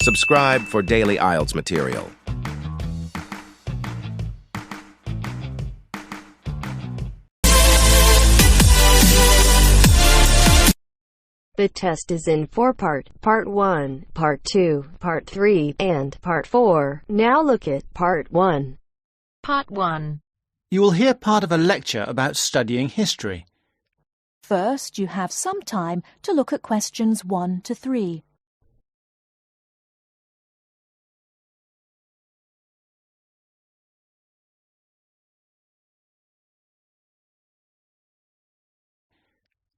Subscribe for daily IELTS material. The test is in 4-part, Part 1, Part 2, Part 3, and Part 4. Now look at Part 1. Part 1. You will hear part of a lecture about studying history. First, you have some time to look at questions 1 to 3.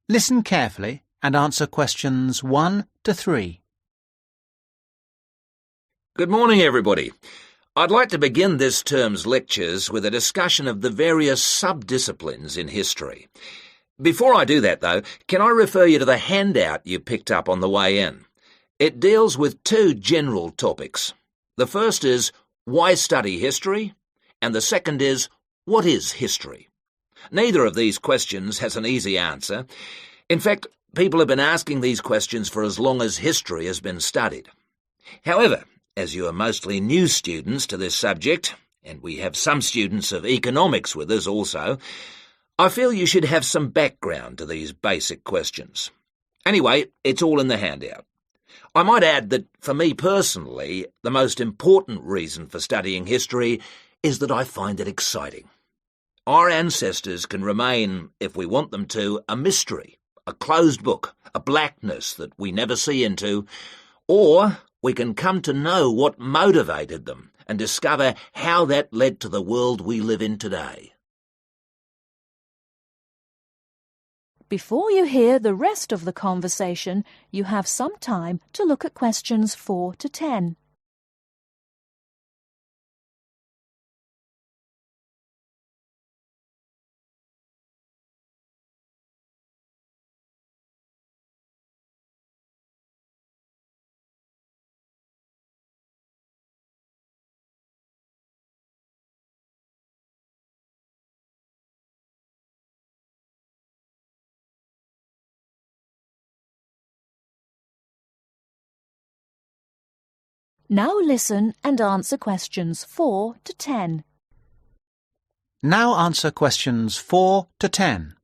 Listen carefully and answer questions 1 to 3. Good morning, everybody. I'd like to begin this term's lectures with a discussion of the various sub-disciplines in history. Before I do that, though, can I refer you to the handout you picked up on the way in? It deals with two general topics. The first is, why study history? And the second is, what is history? Neither of these questions has an easy answer. In fact, people have been asking these questions for as long as history has been studied. However, as you are mostly new students to this subject, and we have some students of economics with us also, I feel you should have some background to these basic questions. Anyway, it's all in the handout. I might add that, for me personally, the most important reason for studying history is that I find it exciting. Our ancestors can remain, if we want them to, a mystery, a closed book, a blackness that we never see into, or we can come to know what motivated them and discover how that led to the world we live in today. Before you hear the rest of the conversation, you have some time to look at questions 4 to 10. Now listen and answer questions 4 to 10. Now answer questions 4 to 10.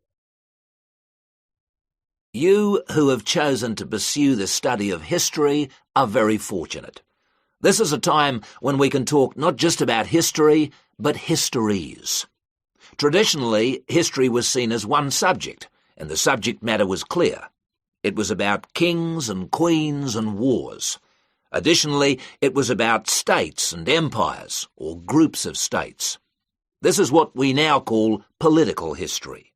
You who have chosen to pursue the study of history are very fortunate. This is a time when we can talk not just about history, but histories. Traditionally, history was seen as one subject, and the subject matter was clear. It was about kings and queens and wars. Additionally, it was about states and empires, or groups of states. This is what we now call political history.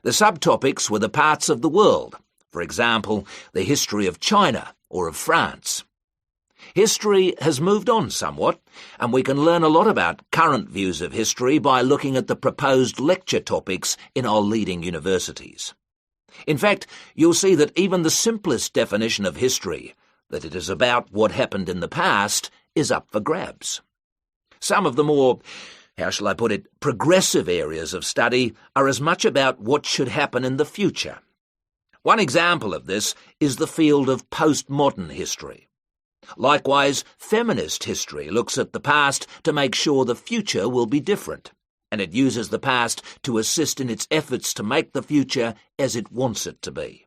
The subtopics were the parts of the world, for example, the history of China or of France. History has moved on somewhat, and we can learn a lot about current views of history by looking at the proposed lecture topics in our leading universities. In fact, you'll see that even the simplest definition of history, that it is about what happened in the past, is up for grabs. Some of the more, how shall I put it, progressive areas of study are as much about what should happen in the future. One example of this is the field of postmodern history. Likewise, feminist history looks at the past to make sure the future will be different, and it uses the past to assist in its efforts to make the future as it wants it to be.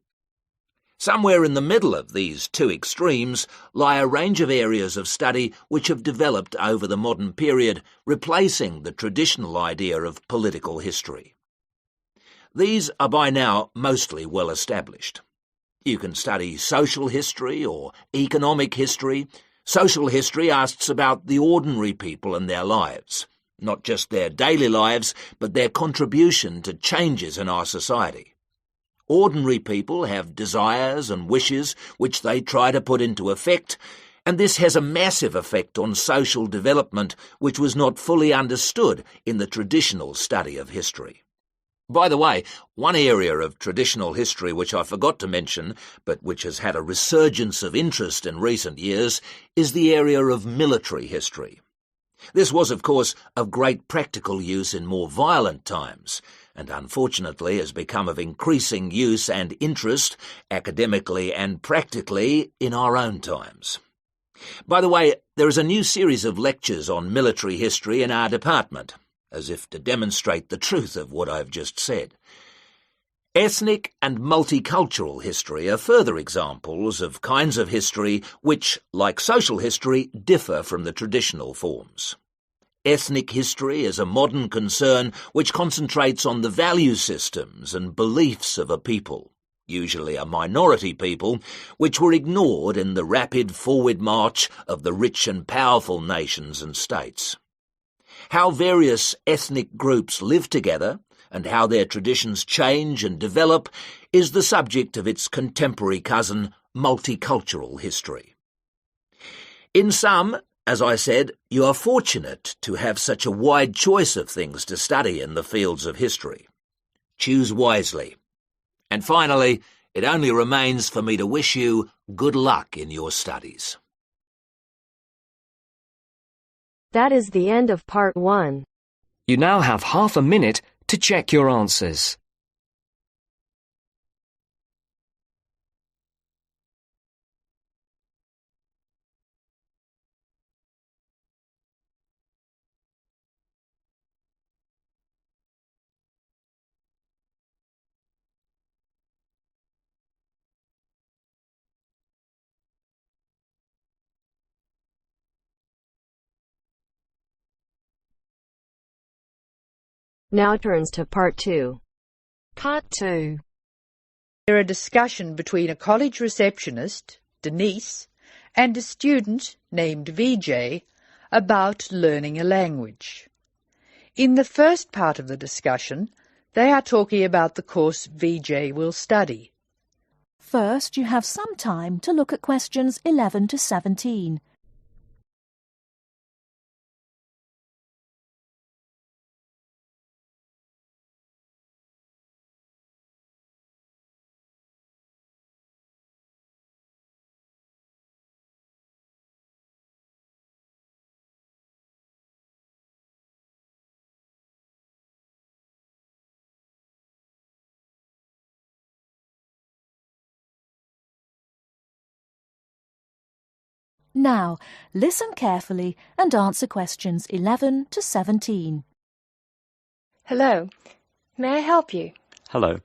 Somewhere in the middle of these two extremes lie a range of areas of study which have developed over the modern period, replacing the traditional idea of political history. These are by now mostly well established. You can study social history or economic history. Social history asks about the ordinary people and their lives, not just their daily lives, but their contribution to changes in our society. Ordinary people have desires and wishes which they try to put into effect, and this has a massive effect on social development which was not fully understood in the traditional study of history. By the way, one area of traditional history which I forgot to mention, but which has had a resurgence of interest in recent years, is the area of military history. This was, of course, of great practical use in more violent times, and unfortunately has become of increasing use and interest, academically and practically, in our own times. By the way, there is a new series of lectures on military history in our department, as if to demonstrate the truth of what I've just said. Ethnic and multicultural history are further examples of kinds of history which, like social history, differ from the traditional forms. Ethnic history is a modern concern which concentrates on the value systems and beliefs of a people, usually a minority people, which were ignored in the rapid forward march of the rich and powerful nations and states. How various ethnic groups live together and how their traditions change and develop is the subject of its contemporary cousin, multicultural history. In sum, as I said, you are fortunate to have such a wide choice of things to study in the fields of history. Choose wisely. And finally, it only remains for me to wish you good luck in your studies. That is the end of part 1. You now have half a minute to check your answers. Now turns to part 2. Part 2. A discussion between a college receptionist, Denise, and a student named VJ about learning a language. In the first part of the discussion, they are talking about the course VJ will study. First, you have some time to look at questions 11 to 17. Now, listen carefully and answer questions 11 to 17. Hello. May I help you? Hello.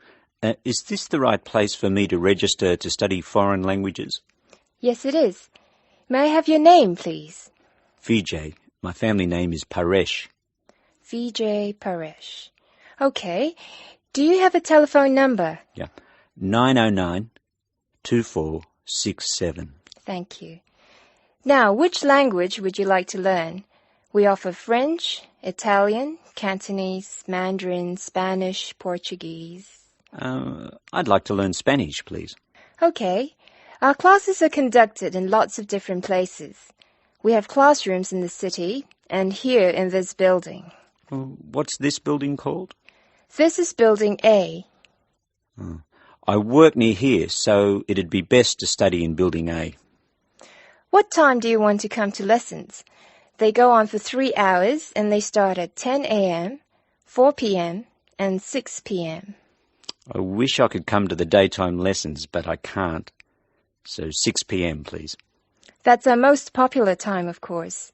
Is this the right place for me to register to study foreign languages? Yes, it is. May I have your name, please? Vijay. My family name is Paresh. Vijay Paresh. Okay. Do you have a telephone number? Yeah. 909-2467. Thank you. Now, which language would you like to learn? We offer French, Italian, Cantonese, Mandarin, Spanish, Portuguese. I'd like to learn Spanish, please. Okay. Our classes are conducted in lots of different places. We have classrooms in the city and here in this building. What's this building called? This is Building A. I work near here, so it'd be best to study in Building A. What time do you want to come to lessons? They go on for 3 hours and they start at 10 a.m., 4 p.m. and 6 p.m. I wish I could come to the daytime lessons, but I can't. So 6 p.m, please. That's our most popular time, of course.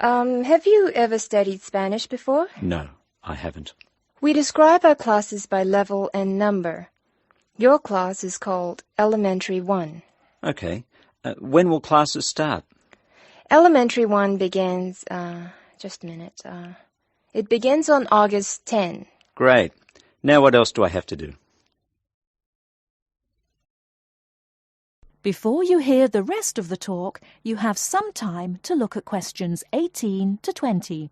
Have you ever studied Spanish before? No, I haven't. We describe our classes by level and number. Your class is called Elementary 1. Okay. When will classes start? Elementary 1 begins, just a minute. It begins on August 10. Great. Now what else do I have to do? Before you hear the rest of the talk, you have some time to look at questions 18 to 20.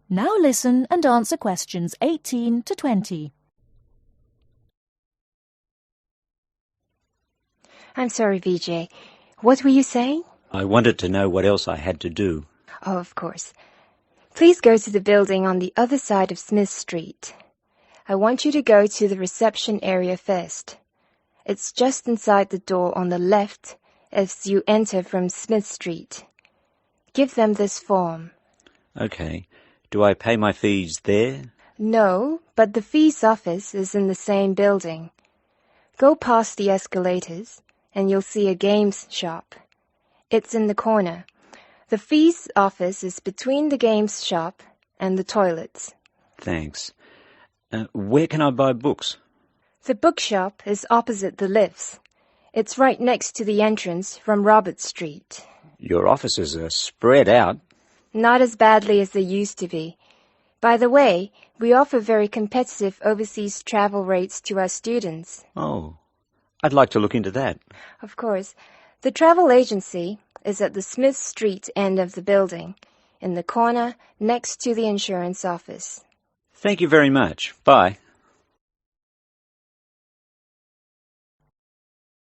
Now listen and answer questions 18 to 20. I'm sorry, Vijay. What were you saying? I wanted to know what else I had to do. Oh, of course. Please go to the building on the other side of Smith Street. I want you to go to the reception area first. It's just inside the door on the left as you enter from Smith Street. Give them this form. OK. Do I pay my fees there? No, but the fees office is in the same building. Go past the escalators, and you'll see a games shop. It's in the corner. The fees office is between the games shop and the toilets. Thanks. Where can I buy books? The bookshop is opposite the lifts. It's right next to the entrance from Robert Street. Your offices are spread out. Not as badly as they used to be. By the way, we offer very competitive overseas travel rates to our students. Oh, I'd like to look into that. Of course. The travel agency is at the Smith Street end of the building, in the corner next to the insurance office. Thank you very much. Bye.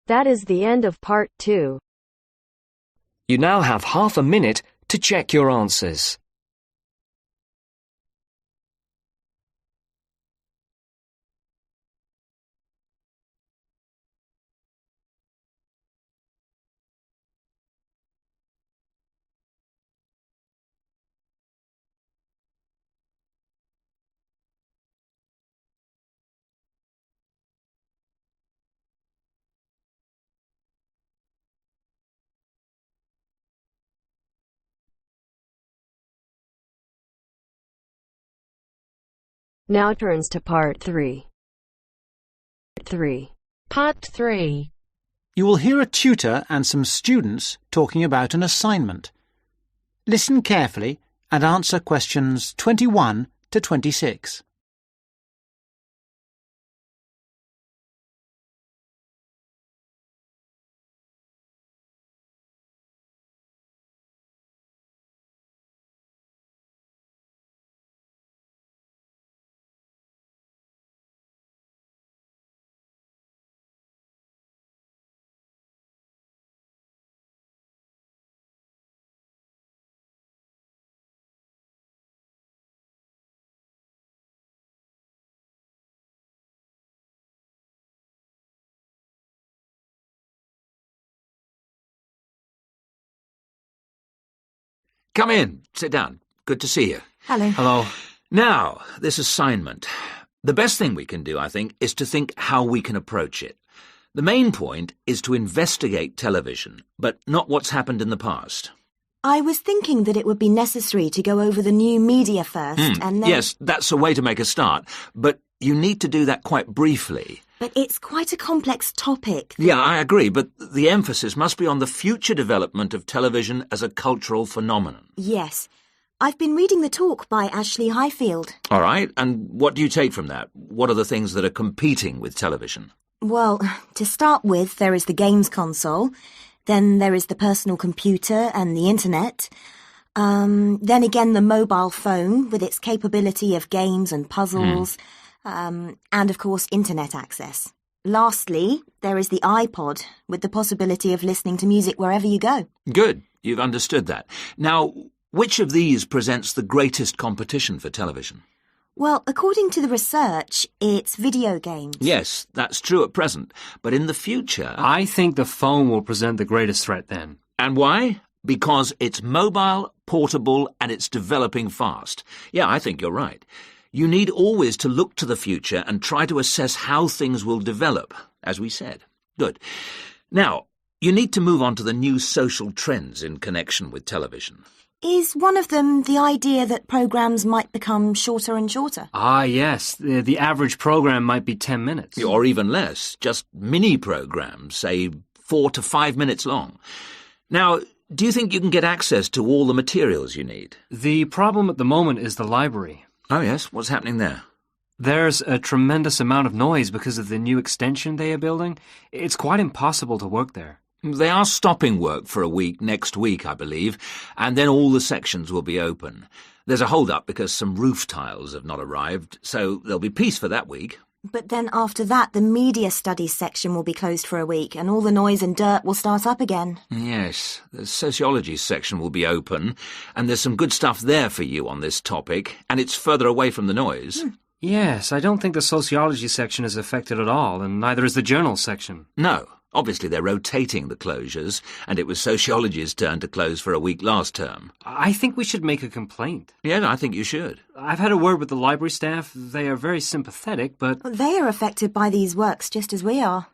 That is the end of part 2. You now have half a minute to check your answers. Now turns to part 3. Part 3. You will hear a tutor and some students talking about an assignment. Listen carefully and answer questions 21 to 26. Come in. Sit down. Good to see you. Hello. Hello. Now, this assignment. The best thing we can do, I think, is to think how we can approach it. The main point is to investigate television, but not what's happened in the past. I was thinking that it would be necessary to go over the new media first and then... Yes, that's a way to make a start, but you need to do that quite briefly. But it's quite a complex topic. Yeah, I agree, but the emphasis must be on the future development of television as a cultural phenomenon. Yes. I've been reading the talk by Ashley Highfield. All right, and what do you take from that? What are the things that are competing with television? Well, to start with, there is the games console. Then there is the personal computer and the internet. Then again, the mobile phone with its capability of games and puzzles. And, of course, internet access. Lastly, there is the iPod with the possibility of listening to music wherever you go. Good. You've understood that. Now, which of these presents the greatest competition for television? Well, according to the research, it's video games. Yes, that's true at present. But in the future... I think the phone will present the greatest threat then. And why? Because it's mobile, portable, and it's developing fast. Yeah, I think you're right. You need always to look to the future and try to assess how things will develop, as we said. Good. Now, you need to move on to the new social trends in connection with television. Is one of them the idea that programmes might become shorter and shorter? Ah, yes. The average programme might be 10 minutes. Or even less. Just mini-programs, say 4 to 5 minutes long. Now, do you think you can get access to all the materials you need? The problem at the moment is the library. Oh, yes. What's happening there? There's a tremendous amount of noise because of the new extension they are building. It's quite impossible to work there. They are stopping work for a week next week, I believe, and then all the sections will be open. There's a hold-up because some roof tiles have not arrived, so there'll be peace for that week. But then after that, the media studies section will be closed for a week, and all the noise and dirt will start up again. Yes, the sociology section will be open, and there's some good stuff there for you on this topic, and it's further away from the noise. Yes, I don't think the sociology section is affected at all, and neither is the journal section. No, Obviously, they're rotating the closures, and it was sociology's turn to close for a week last term. I think we should make a complaint. Yeah, I think you should. I've had a word with the library staff. They are very sympathetic, but... They are affected by these works just as we are.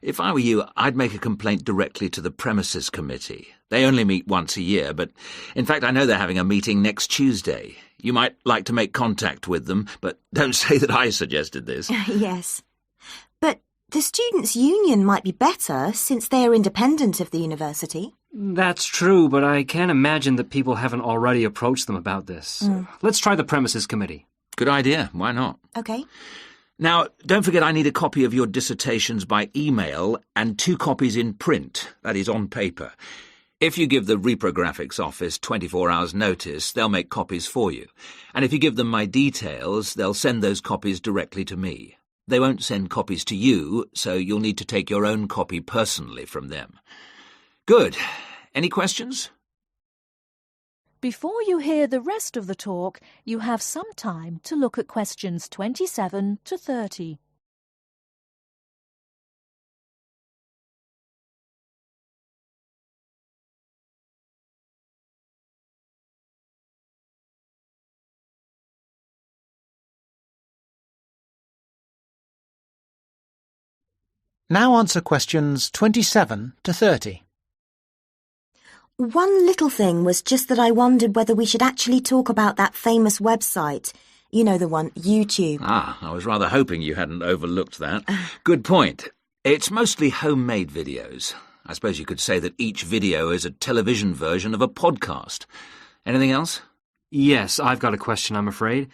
If I were you, I'd make a complaint directly to the premises committee. They only meet once a year, but in fact I know they're having a meeting next Tuesday. You might like to make contact with them, but don't say that I suggested this. Yes. But the Students' Union might be better since they are independent of the university. That's true, but I can't imagine that people haven't already approached them about this. Let's try the premises committee. Good idea. Why not? OK. Now, don't forget I need a copy of your dissertations by email and 2 copies in print, that is, on paper. If you give the reprographics office 24 hours' notice, they'll make copies for you. And if you give them my details, they'll send those copies directly to me. They won't send copies to you, so you'll need to take your own copy personally from them. Good. Any questions? Before you hear the rest of the talk, you have some time to look at questions 27 to 30. Now answer questions 27 to 30. One little thing was just that I wondered whether we should actually talk about that famous website. You know the one, YouTube. Ah, I was rather hoping you hadn't overlooked that. Good point. It's mostly homemade videos. I suppose you could say that each video is a television version of a podcast. Anything else? Yes, I've got a question, I'm afraid.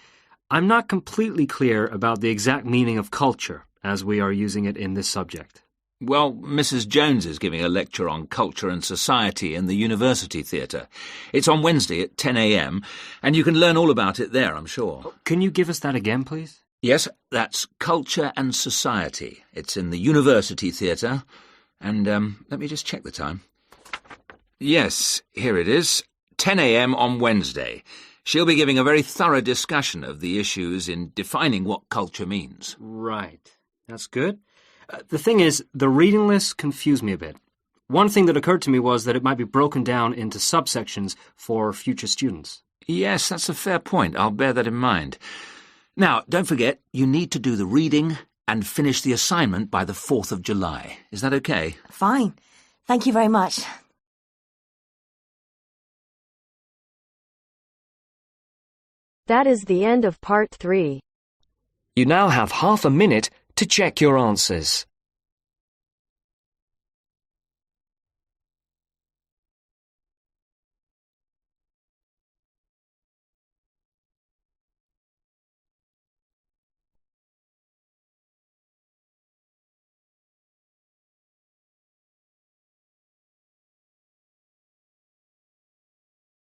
I'm not completely clear about the exact meaning of culture, as we are using it in this subject. Well, Mrs. Jones is giving a lecture on culture and society in the University Theatre. It's on Wednesday at 10 a.m, and you can learn all about it there, I'm sure. Can you give us that again, please? Yes, that's Culture and Society. It's in the University Theatre. And, let me just check the time. Yes, here it is. 10 a.m. on Wednesday. She'll be giving a very thorough discussion of the issues in defining what culture means. Right. That's good. The thing is, the reading list confused me a bit. One thing that occurred to me was that it might be broken down into subsections for future students. Yes, that's a fair point. I'll bear that in mind. Now, don't forget, you need to do the reading and finish the assignment by the 4th of July. Is that okay? Fine. Thank you very much. That is the end of part 3. You now have half a minute to check your answers.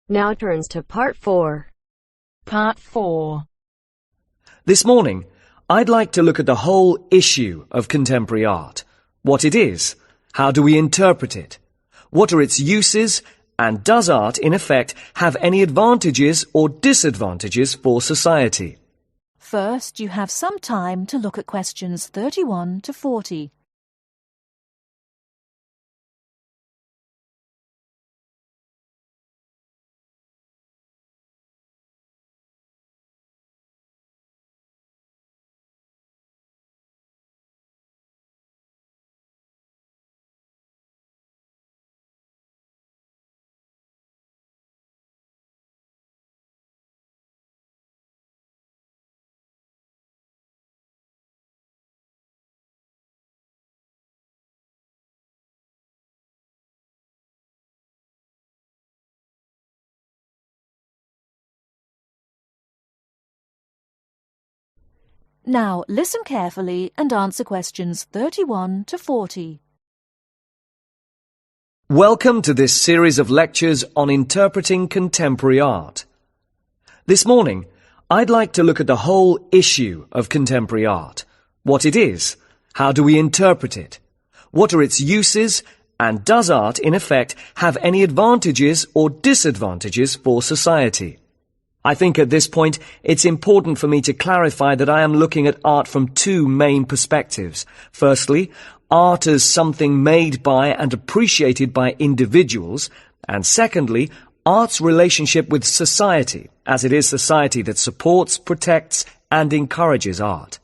Now turns to part 4. Part 4. This morning, I'd like to look at the whole issue of contemporary art. What it is, how do we interpret it, what are its uses, and does art, in effect, have any advantages or disadvantages for society? First, you have some time to look at questions 31 to 40. Now listen carefully and answer questions 31 to 40. Welcome to this series of lectures on interpreting contemporary art. This morning, I'd like to look at the whole issue of contemporary art. What it is, how do we interpret it, what are its uses, and does art, in effect, have any advantages or disadvantages for society? I think at this point it's important for me to clarify that I am looking at art from 2 main perspectives. Firstly, art as something made by and appreciated by individuals, and secondly, art's relationship with society, as it is society that supports, protects, and encourages art.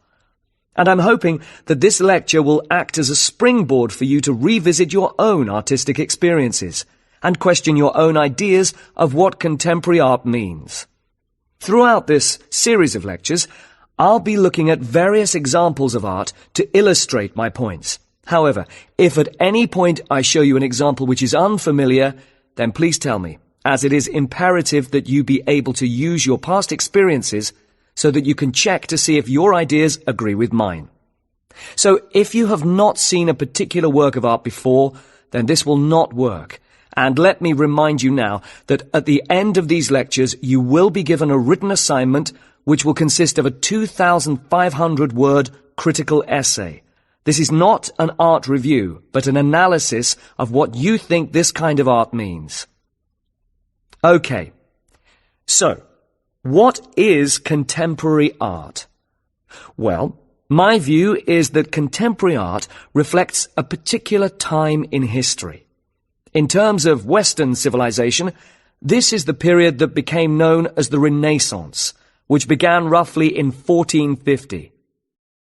And I'm hoping that this lecture will act as a springboard for you to revisit your own artistic experiences and question your own ideas of what contemporary art means. Throughout this series of lectures, I'll be looking at various examples of art to illustrate my points. However, if at any point I show you an example which is unfamiliar, then please tell me, as it is imperative that you be able to use your past experiences so that you can check to see if your ideas agree with mine. So if you have not seen a particular work of art before, then this will not work. And let me remind you now that at the end of these lectures you will be given a written assignment which will consist of a 2,500-word critical essay. This is not an art review, but an analysis of what you think this kind of art means. Okay, so what is contemporary art? Well, my view is that contemporary art reflects a particular time in history. In terms of Western civilization, this is the period that became known as the Renaissance, which began roughly in 1450.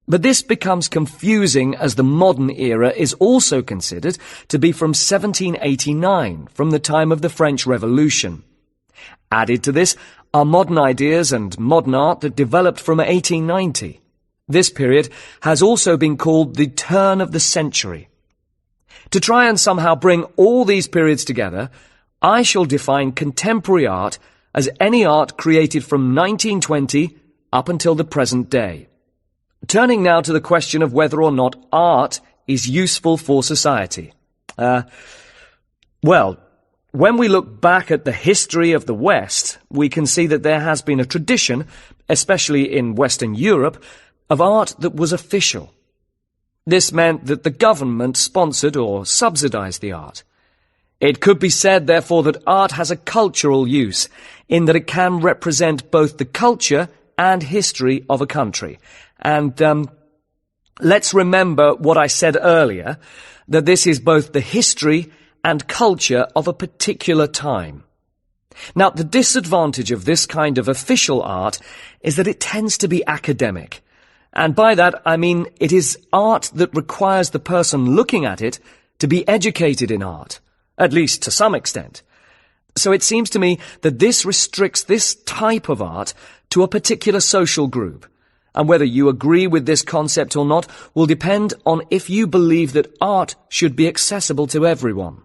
But this becomes confusing as the modern era is also considered to be from 1789, from the time of the French Revolution. Added to this are modern ideas and modern art that developed from 1890. This period has also been called the turn of the century. To try and somehow bring all these periods together, I shall define contemporary art as any art created from 1920 up until the present day. Turning now to the question of whether or not art is useful for society. Well, when we look back at the history of the West, we can see that there has been a tradition, especially in Western Europe, of art that was official. This meant that the government sponsored or subsidized the art. It could be said, therefore, that art has a cultural use, in that it can represent both the culture and history of a country. And let's remember what I said earlier, that this is both the history and culture of a particular time. Now, the disadvantage of this kind of official art is that it tends to be academic. And by that, I mean it is art that requires the person looking at it to be educated in art, at least to some extent. So it seems to me that this restricts this type of art to a particular social group. And whether you agree with this concept or not will depend on if you believe that art should be accessible to everyone.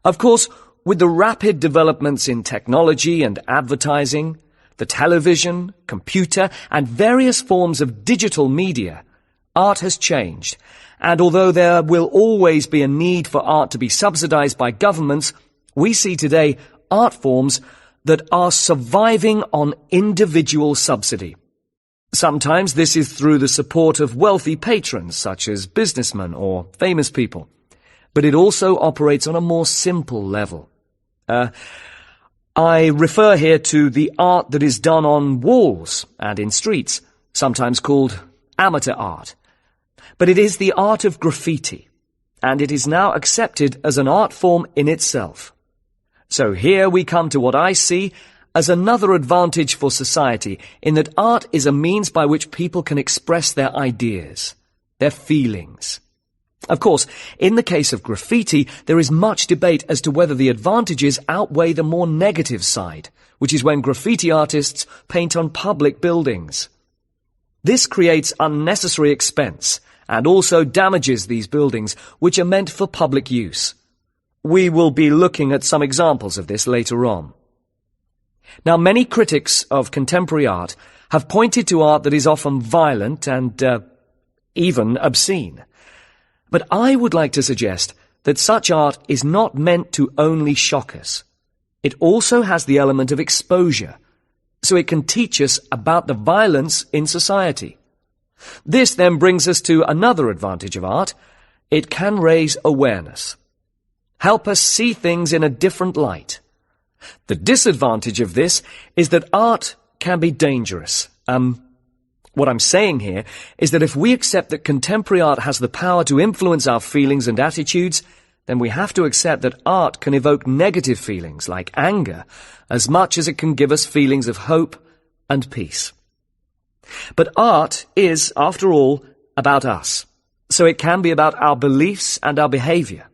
Of course, with the rapid developments in technology and advertising, the television, computer, and various forms of digital media, art has changed. And although there will always be a need for art to be subsidized by governments, we see today art forms that are surviving on individual subsidy. Sometimes this is through the support of wealthy patrons, such as businessmen or famous people. But it also operates on a more simple level. I refer here to the art that is done on walls and in streets, sometimes called amateur art. But it is the art of graffiti, and it is now accepted as an art form in itself. So here we come to what I see as another advantage for society, in that art is a means by which people can express their ideas, their feelings. Of course, in the case of graffiti, there is much debate as to whether the advantages outweigh the more negative side, which is when graffiti artists paint on public buildings. This creates unnecessary expense and also damages these buildings, which are meant for public use. We will be looking at some examples of this later on. Now, many critics of contemporary art have pointed to art that is often violent and even obscene. But I would like to suggest that such art is not meant to only shock us. It also has the element of exposure, so it can teach us about the violence in society. This then brings us to another advantage of art. It can raise awareness, help us see things in a different light. The disadvantage of this is that art can be dangerous. What I'm saying here is that if we accept that contemporary art has the power to influence our feelings and attitudes, then we have to accept that art can evoke negative feelings like anger as much as it can give us feelings of hope and peace. But art is, after all, about us, so it can be about our beliefs and our behaviour.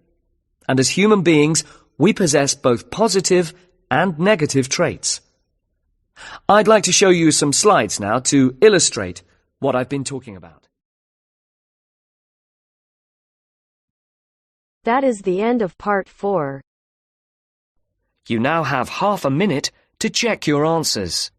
And as human beings, we possess both positive and negative traits. I'd like to show you some slides now to illustrate what I've been talking about. That is the end of part 4. You now have half a minute to check your answers.